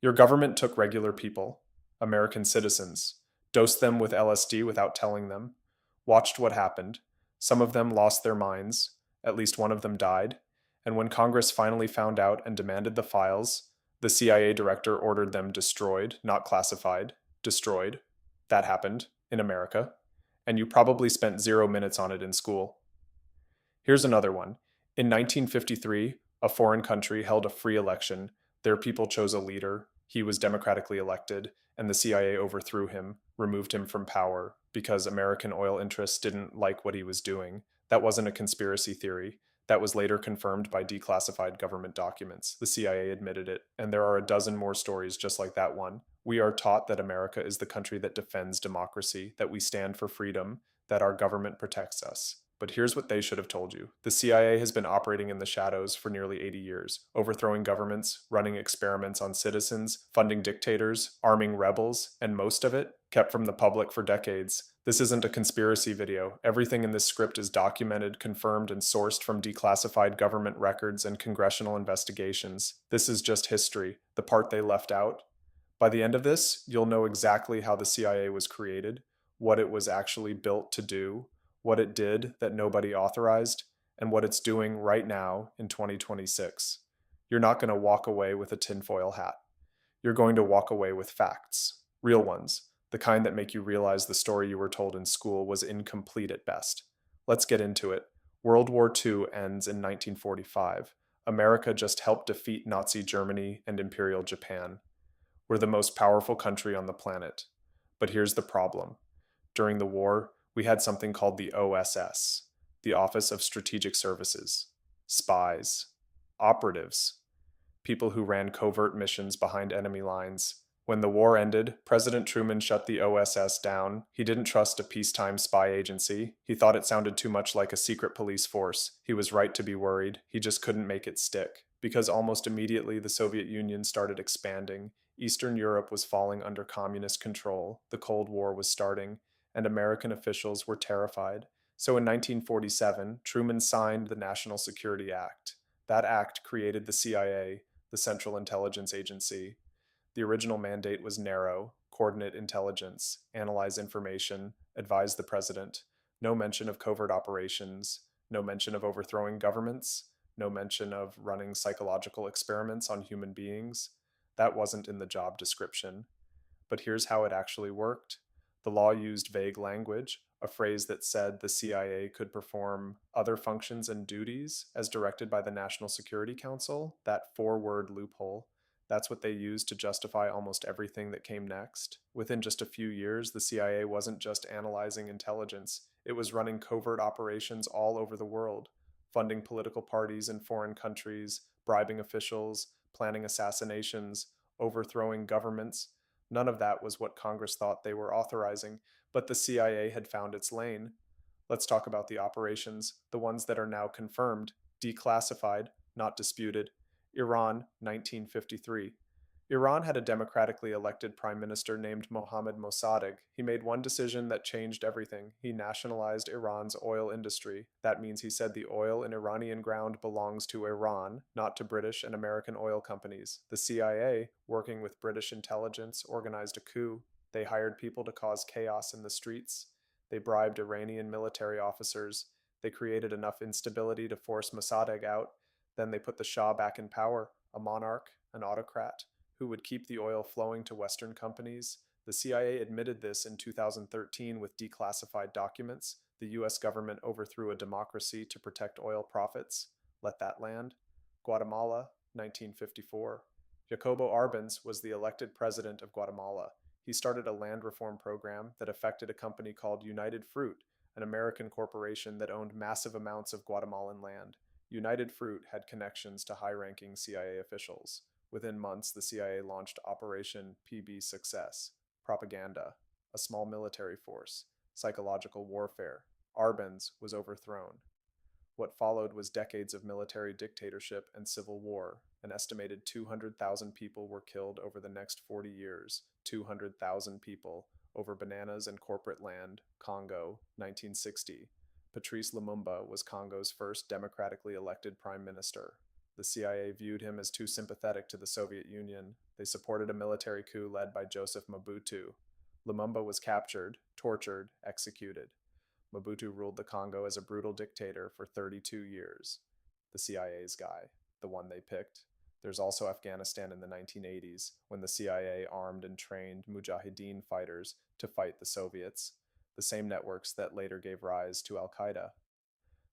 Your government took regular people, American citizens, dosed them with LSD without telling them, watched what happened. Some of them lost their minds, at least one of them died, and when Congress finally found out and demanded the files, the CIA director ordered them destroyed, not classified, destroyed. That happened in America, and you probably spent 0 minutes on it in school. Here's another one. In 1953, a foreign country held a free election. Their people chose a leader. He was democratically elected, and the CIA overthrew him, removed him from power, because American oil interests didn't like what he was doing. That wasn't a conspiracy theory. That was later confirmed by declassified government documents. The CIA admitted it, and there are a dozen more stories just like that one. We are taught that America is the country that defends democracy, that we stand for freedom, that our government protects us. But here's what they should have told you. The CIA has been operating in the shadows for nearly 80 years, overthrowing governments, running experiments on citizens, funding dictators, arming rebels, and most of it kept from the public for decades. This isn't a conspiracy video. Everything in this script is documented, confirmed, and sourced from declassified government records and congressional investigations. This is just history, the part they left out. By the end of this, you'll know exactly how the CIA was created, what it was actually built to do, what it did that nobody authorized, and what it's doing right now in 2026. You're not going to walk away with a tinfoil hat. You're going to walk away with facts, real ones, the kind that make you realize the story you were told in school was incomplete at best. Let's get into it. World War II ends in 1945. America just helped defeat Nazi Germany and Imperial Japan. We're the most powerful country on the planet. But here's the problem. During the war, we had something called the OSS, the Office of Strategic Services, spies, operatives, people who ran covert missions behind enemy lines. When the war ended, President Truman shut the OSS down. He didn't trust a peacetime spy agency. He thought it sounded too much like a secret police force. He was right to be worried. He just couldn't make it stick. Because almost immediately the Soviet Union started expanding. Eastern Europe was falling under communist control. The Cold War was starting, and American officials were terrified. So in 1947, Truman signed the National Security Act. That act created the CIA, the Central Intelligence Agency. The original mandate was narrow: coordinate intelligence, analyze information, advise the president. No mention of covert operations, no mention of overthrowing governments, no mention of running psychological experiments on human beings. That wasn't in the job description. But here's how it actually worked. The law used vague language, a phrase that said the CIA could perform other functions and duties as directed by the National Security Council, that four-word loophole. That's what they used to justify almost everything that came next. Within just a few years, the CIA wasn't just analyzing intelligence, it was running covert operations all over the world, funding political parties in foreign countries, bribing officials, planning assassinations, overthrowing governments. None of that was what Congress thought they were authorizing, but the CIA had found its lane. Let's talk about the operations, the ones that are now confirmed, declassified, not disputed. Iran, 1953. Iran had a democratically elected prime minister named Mohammad Mossadegh. He made one decision that changed everything. He nationalized Iran's oil industry. That means he said the oil in Iranian ground belongs to Iran, not to British and American oil companies. The CIA, working with British intelligence, organized a coup. They hired people to cause chaos in the streets. They bribed Iranian military officers. They created enough instability to force Mossadegh out. Then they put the Shah back in power, a monarch, an autocrat, who would keep the oil flowing to Western companies. The CIA admitted this in 2013 with declassified documents. The US government overthrew a democracy to protect oil profits. Let that land. Guatemala, 1954. Jacobo Arbenz was the elected president of Guatemala. He started a land reform program that affected a company called United Fruit, an American corporation that owned massive amounts of Guatemalan land. United Fruit had connections to high-ranking CIA officials. Within months, the CIA launched Operation PB Success, propaganda, a small military force, psychological warfare. Arbenz was overthrown. What followed was decades of military dictatorship and civil war. An estimated 200,000 people were killed over the next 40 years. 200,000 people over bananas and corporate land, Congo, 1960. Patrice Lumumba was Congo's first democratically elected prime minister. The CIA viewed him as too sympathetic to the Soviet Union. They supported a military coup led by Joseph Mobutu. Lumumba was captured, tortured, executed. Mobutu ruled the Congo as a brutal dictator for 32 years. The CIA's guy, the one they picked. There's also Afghanistan in the 1980s, when the CIA armed and trained Mujahideen fighters to fight the Soviets, the same networks that later gave rise to Al Qaeda.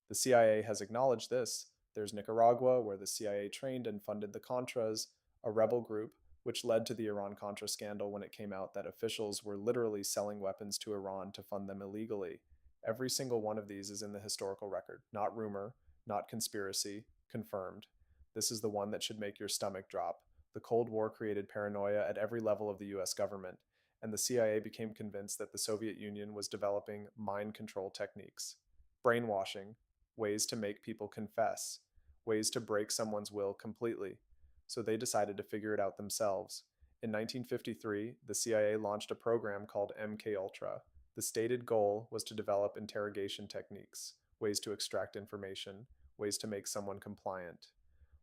The CIA has acknowledged this. There's Nicaragua, where the CIA trained and funded the Contras, a rebel group, which led to the Iran-Contra scandal when it came out that officials were literally selling weapons to Iran to fund them illegally. Every single one of these is in the historical record, not rumor, not conspiracy, confirmed. This is the one that should make your stomach drop. The Cold War created paranoia at every level of the US government, and the CIA became convinced that the Soviet Union was developing mind control techniques, brainwashing, ways to make people confess, ways to break someone's will completely. So they decided to figure it out themselves. In 1953, the CIA launched a program called MKUltra. The stated goal was to develop interrogation techniques, ways to extract information, ways to make someone compliant.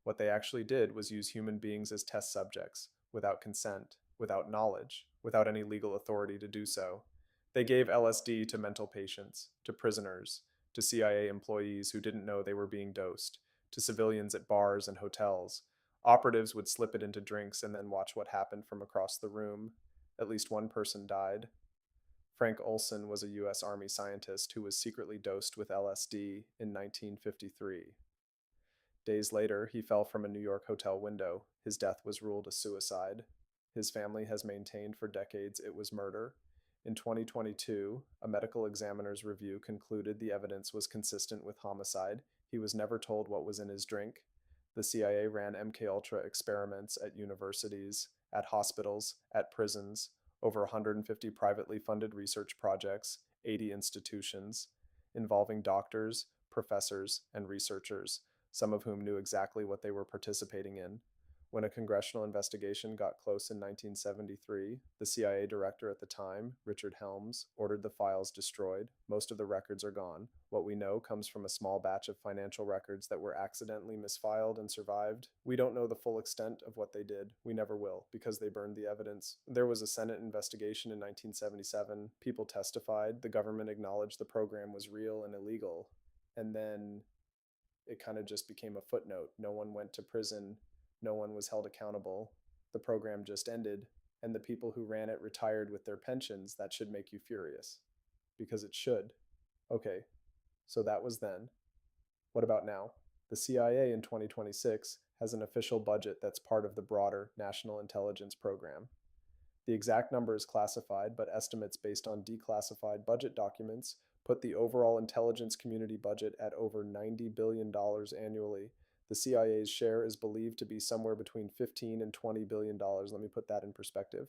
What they actually did was use human beings as test subjects, without consent, without knowledge, without any legal authority to do so. They gave LSD to mental patients, to prisoners, to CIA employees who didn't know they were being dosed, to civilians at bars and hotels. Operatives would slip it into drinks and then watch what happened from across the room. At least one person died. Frank Olson was a US Army scientist who was secretly dosed with LSD in 1953. Days later, he fell from a New York hotel window. His death was ruled a suicide. His family has maintained for decades it was murder. In 2022, a medical examiner's review concluded the evidence was consistent with homicide. He was never told what was in his drink. The CIA ran MKUltra experiments at universities, at hospitals, at prisons, over 150 privately funded research projects, 80 institutions, involving doctors, professors, and researchers, some of whom knew exactly what they were participating in. When a congressional investigation got close in 1973, the CIA director at the time, Richard Helms, ordered the files destroyed. Most of the records are gone. What we know comes from a small batch of financial records that were accidentally misfiled and survived. We don't know the full extent of what they did. We never will, because they burned the evidence. There was a Senate investigation in 1977. People testified. The government acknowledged the program was real and illegal. And then it kind of just became a footnote. No one went to prison. No one was held accountable. The program just ended, and the people who ran it retired with their pensions. That should make you furious. Because it should. Okay, so that was then. What about now? The CIA in 2026 has an official budget that's part of the broader National Intelligence Program. The exact number is classified, but estimates based on declassified budget documents put the overall intelligence community budget at over $90 billion annually. The CIA's share is believed to be somewhere between $15 and $20 billion. Let me put that in perspective.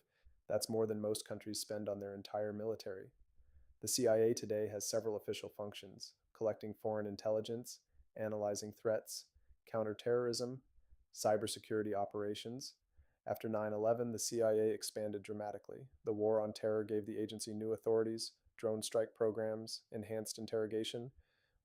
That's more than most countries spend on their entire military. The CIA today has several official functions: collecting foreign intelligence, analyzing threats, counterterrorism, cybersecurity operations. After 9/11, the CIA expanded dramatically. The war on terror gave the agency new authorities: drone strike programs, enhanced interrogation,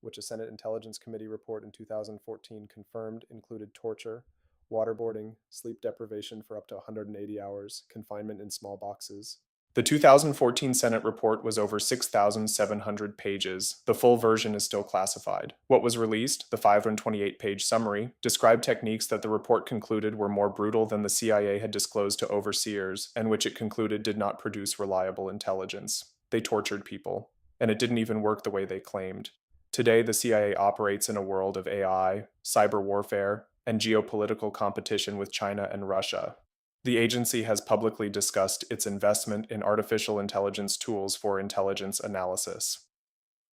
which a Senate Intelligence Committee report in 2014 confirmed included torture, waterboarding, sleep deprivation for up to 180 hours, confinement in small boxes. The 2014 Senate report was over 6,700 pages. The full version is still classified. What was released, the 528-page summary, described techniques that the report concluded were more brutal than the CIA had disclosed to overseers, and which it concluded did not produce reliable intelligence. They tortured people, and it didn't even work the way they claimed. Today, the CIA operates in a world of AI, cyber warfare, and geopolitical competition with China and Russia. The agency has publicly discussed its investment in artificial intelligence tools for intelligence analysis.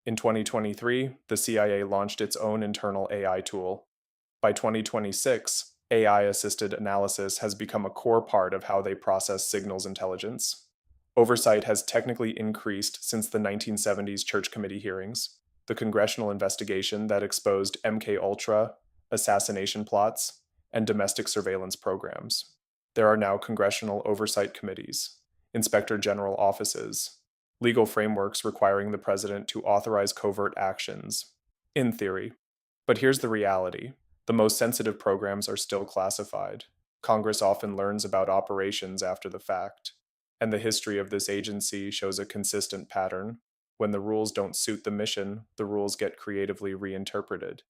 In 2023, the CIA launched its own internal AI tool. By 2026, AI-assisted analysis has become a core part of how they process signals intelligence. Oversight has technically increased since the 1970s Church Committee hearings, the congressional investigation that exposed MKUltra, assassination plots, and domestic surveillance programs. There are now congressional oversight committees, inspector general offices, legal frameworks requiring the president to authorize covert actions. In theory. But here's the reality. The most sensitive programs are still classified. Congress often learns about operations after the fact. And the history of this agency shows a consistent pattern. When the rules don't suit the mission, the rules get creatively reinterpreted.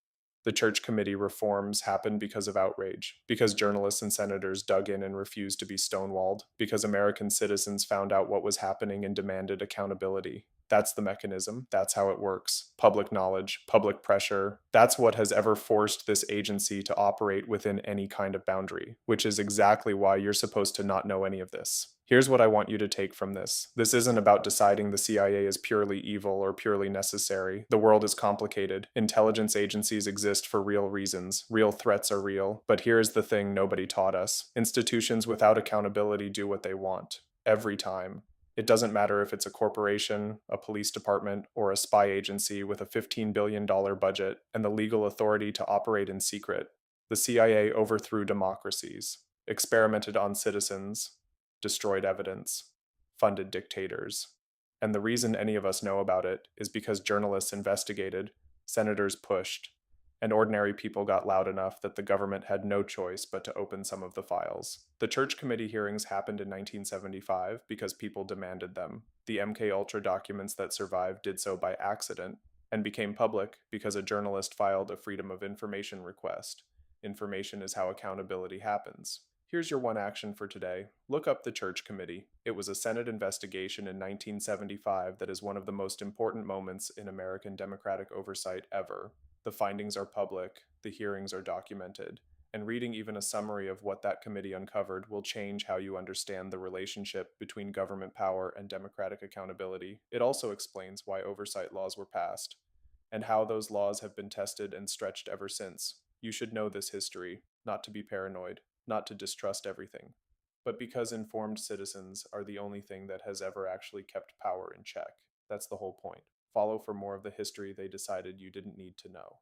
The Church Committee reforms happened because of outrage, because journalists and senators dug in and refused to be stonewalled, because American citizens found out what was happening and demanded accountability. That's the mechanism. That's how it works. Public knowledge, public pressure. That's what has ever forced this agency to operate within any kind of boundary, which is exactly why you're supposed to not know any of this. Here's what I want you to take from this. This isn't about deciding the CIA is purely evil or purely necessary. The world is complicated. Intelligence agencies exist for real reasons. Real threats are real. But here's the thing nobody taught us. Institutions without accountability do what they want. Every time. It doesn't matter if it's a corporation, a police department, or a spy agency with a $15 billion budget and the legal authority to operate in secret. The CIA overthrew democracies, experimented on citizens, destroyed evidence, funded dictators. And the reason any of us know about it is because journalists investigated, senators pushed, and ordinary people got loud enough that the government had no choice but to open some of the files. The Church Committee hearings happened in 1975 because people demanded them. The MKUltra documents that survived did so by accident and became public because a journalist filed a Freedom of Information request. Information is how accountability happens. Here's your one action for today. Look up the Church Committee. It was a Senate investigation in 1975 that is one of the most important moments in American democratic oversight ever. The findings are public, the hearings are documented, and reading even a summary of what that committee uncovered will change how you understand the relationship between government power and democratic accountability. It also explains why oversight laws were passed, and how those laws have been tested and stretched ever since. You should know this history, not to be paranoid, not to distrust everything, but because informed citizens are the only thing that has ever actually kept power in check. That's the whole point. Follow for more of the history they decided you didn't need to know.